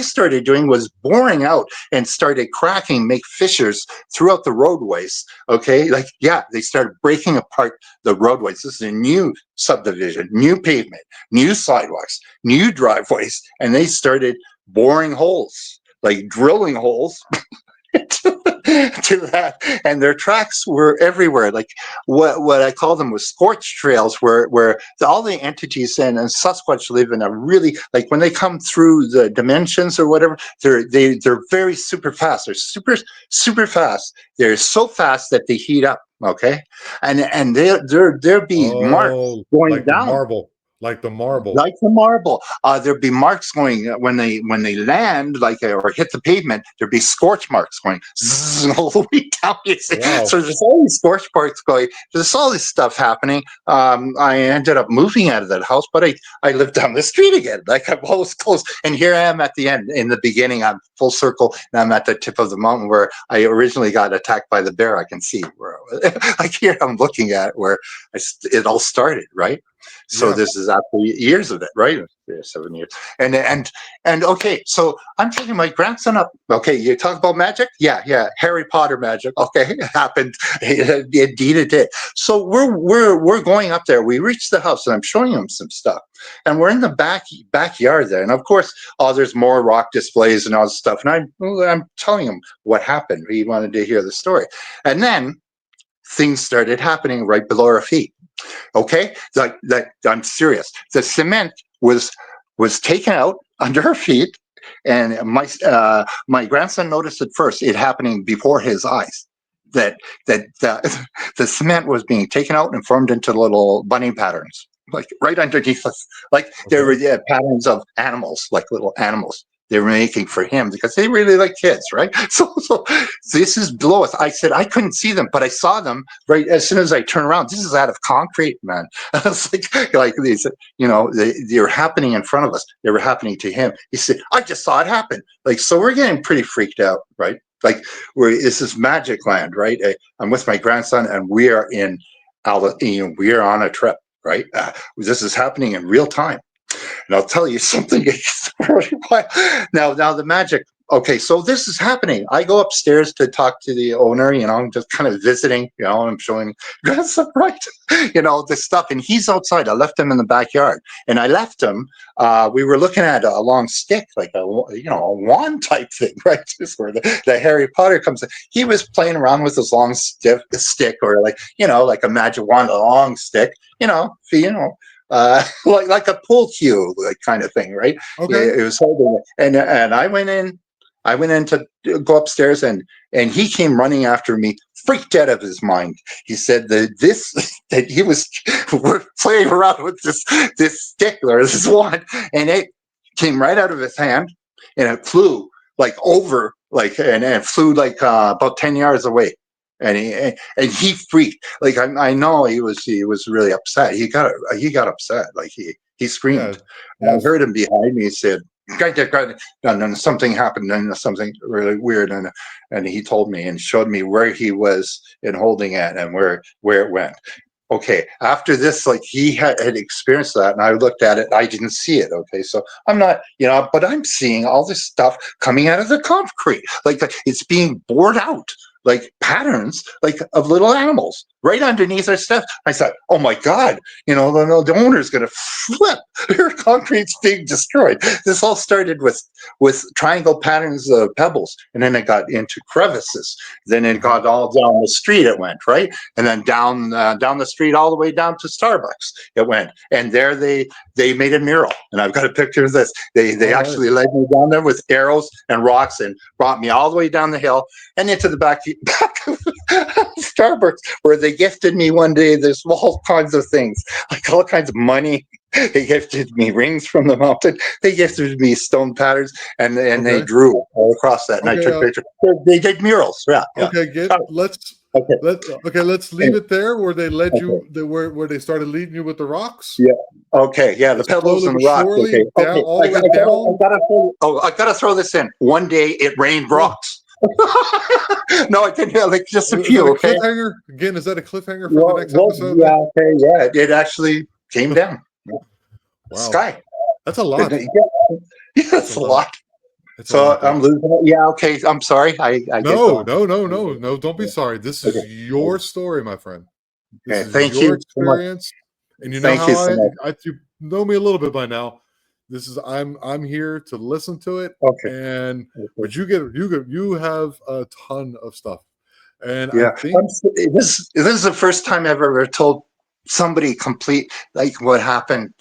started doing was boring out and started cracking, make fissures throughout the roadways. Okay, like yeah, they started breaking apart the roadways. This is a new subdivision, new pavement, new sidewalks, new driveways, and they started boring holes, like drilling holes to that, and their tracks were everywhere. Like what I call them was scorch trails, where all the entities and Sasquatch live in a really, like when they come through the dimensions or whatever, they're very super fast. They're super fast. They're so fast that they heat up. Okay, and there be marks Oh, going down like the marble. like the marble. There'd be marks going when they land, like or hit the pavement. There'd be scorch marks going all the way down. You see? Wow. So there's all these scorch marks going. There's all this stuff happening. I ended up moving out of that house, but I lived down the street again. Like I'm always close. And here I am at the end. In the beginning, I'm full circle, and I'm at the tip of the mountain where I originally got attacked by the bear. I can see where, like here I'm looking at where it all started. Right. So Yeah. this is after years of it, right? Yeah, 7 years. And okay, so I'm taking my grandson up. Okay, you talk about magic? Yeah, Harry Potter magic. Okay, it happened. Indeed, it did. So we're going up there. We reached the house, and I'm showing him some stuff. And we're in the backyard there, and of course, there's more rock displays and all this stuff. And I'm telling him what happened. He wanted to hear the story, and then things started happening right below our feet. Okay, like that. I'm serious. The cement was taken out under her feet, and my grandson noticed it first. It happening before his eyes. That the cement was being taken out and formed into little bunny patterns, like right underneath us. Like there were Okay. patterns of animals, like little animals. They were making for him because they really like kids, right? So this is below us. I said I couldn't see them, but I saw them right as soon as I turn around. This is out of concrete, man. It's like these, they were happening in front of us. They were happening to him. He said, I just saw it happen. Like, so we're getting pretty freaked out, right? Like, this is magic land, right? I'm with my grandson, and we are we are on a trip, right? This is happening in real time. And I'll tell you something. Now the magic. Okay, so this is happening. I go upstairs to talk to the owner. I'm just kind of visiting. I'm showing grandson, right? This stuff, and he's outside. I left him in the backyard, and I left him. We were looking at a long stick, like a wand type thing, right? This is where the Harry Potter comes in. He was playing around with his long stick, or like a magic wand, a long stick. Like a pool cue, like kind of thing, right? Yeah, Okay. it was holding it, and I went in. I went in to go upstairs, and he came running after me, freaked out of his mind. He said that he was we're playing around with this stick or this wand, and it came right out of his hand, and it flew like over, like and it flew like about 10 yards away. And he freaked. Like I know he was really upset. He got upset. Like he screamed. Yeah. And I Yes. heard him behind me. He said, and something happened, and something really weird, and he told me and showed me where he was in holding it and where it went. Okay, after this, like he had experienced that, and I looked at it, I didn't see it. Okay, so I'm not, but I'm seeing all this stuff coming out of the concrete, like it's being bored out, like patterns, like of little animals right underneath our steps. I thought, oh my God, the owner's going to flip. Her concrete's being destroyed. This all started with triangle patterns of pebbles, and then it got into crevices. Then it got all down the street. It went right, and then down the street all the way down to Starbucks. It went, and there they made a mural, and I've got a picture of this. They actually led me down there with arrows and rocks and brought me all the way down the hill and into the back of Starbucks, where they gifted me one day. There's all kinds of things, like all kinds of money. They gifted me rings from the mountain. They gifted me stone patterns, and they drew all across that. And I took pictures. They did murals. Yeah. Okay, let's leave it there where they led you, where they started leading you with the rocks. Yeah. Okay. Yeah. The pebbles and the rocks. Okay. Down, all the way down. I gotta throw this in. One day it rained rocks. No, I didn't. Like just a few. Okay. Cliffhanger again. Is that a cliffhanger for the next episode? Yeah. Okay. Yeah. It actually came down. Wow. Sky. That's a lot. Yeah, that's a lot. So I'm losing it. Yeah. Okay. I'm sorry. No. Don't be sorry. This is your story, my friend. This is your experience, and you know how you know me a little bit by now. This is I'm here to listen to it. Okay. But you have a ton of stuff, and yeah, I think this is the first time I've ever told somebody complete like what happened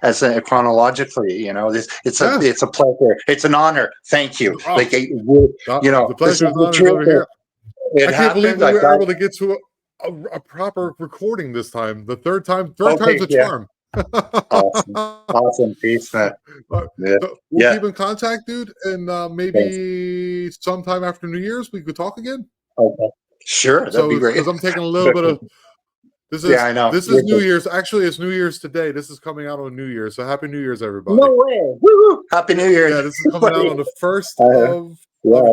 as chronologically. It's a pleasure, it's an honor. Thank you. The pleasure is over here. I can't believe we were able to get to a proper recording this time. The third time's a charm. Awesome piece. We'll keep in contact, dude, and maybe sometime after New Year's we could talk again. Okay, sure, that'd be great. Because I'm taking a little bit of this is I know. This is New Year's. Actually, it's New Year's today. This is coming out on New Year's. So happy New Year's, everybody. No way. Woo-hoo. Happy New Year. Yeah, this is coming out on the 1st of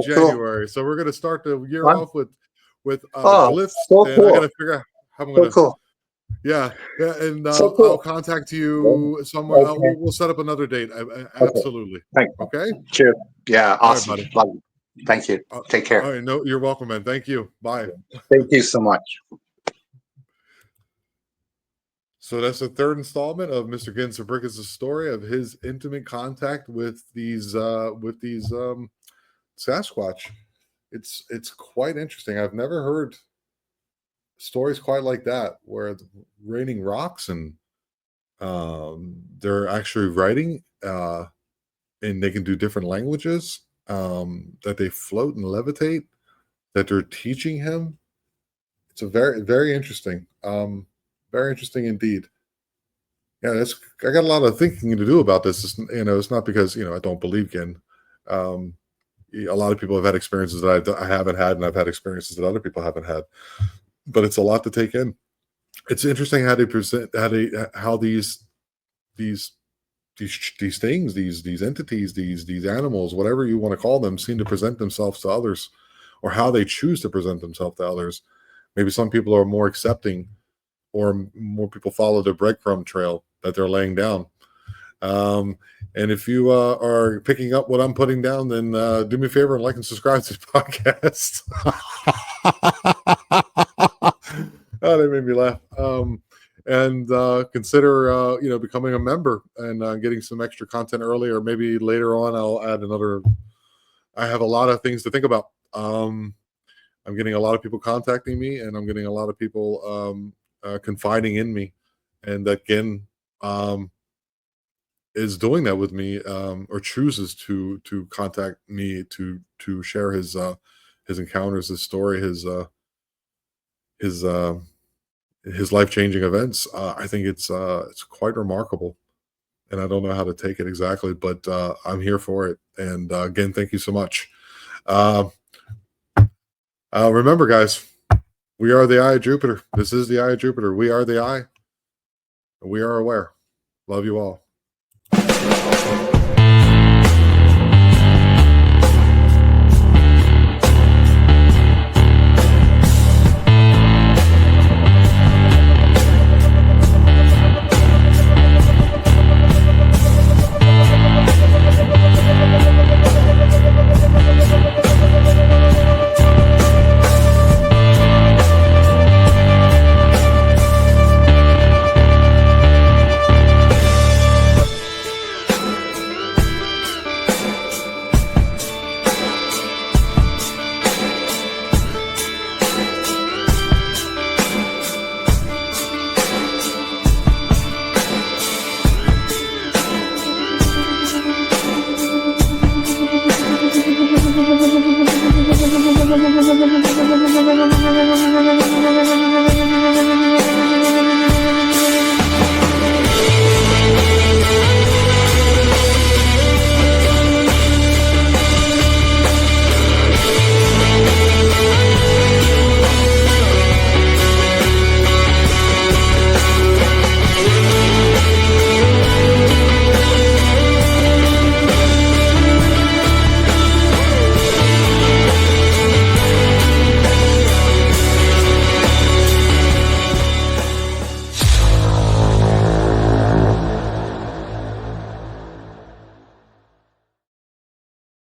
January. Cool. So we're gonna start the year off with glyphs. So and cool. I gotta figure out how I'm gonna cool. Yeah, and cool. I'll contact you somewhere. Okay. We'll set up another date. Absolutely. Okay. Cheers. Yeah. Awesome. Right, buddy. Thank you. Take care. All right. No, you're welcome, man. Thank you. Bye. Thank you so much. So that's the third installment of Mr. Ginn Zubrickas' story of his intimate contact with these Sasquatch. It's quite interesting. I've never heard stories quite like that, where it's raining rocks and they're actually writing and they can do different languages, that they float and levitate, that they're teaching him. It's a very, very interesting. Very interesting indeed. Yeah, I got a lot of thinking to do about this. It's not because I don't believe in. A lot of people have had experiences that I haven't had, and I've had experiences that other people haven't had. But it's a lot to take in. It's interesting how they present how these things, these entities, these animals, whatever you want to call them, seem to present themselves to others, or how they choose to present themselves to others. Maybe some people are more accepting, or more people follow the breadcrumb trail that they're laying down. And if you are picking up what I'm putting down, then do me a favor and like and subscribe to the podcast. Oh, they made me laugh. And consider becoming a member and getting some extra content early, or maybe later on I'll add another. I have a lot of things to think about. I'm getting a lot of people contacting me, and I'm getting a lot of people confiding in me, and that Ginn is doing that with me, or chooses to contact me to share his encounters, his story, his life-changing events. I think it's quite remarkable, and I don't know how to take it exactly, but I'm here for it. And again, thank you so much. Remember, guys, we are the Eye of Jupiter. This is the Eye of Jupiter. We are the Eye, and we are aware. Love you all.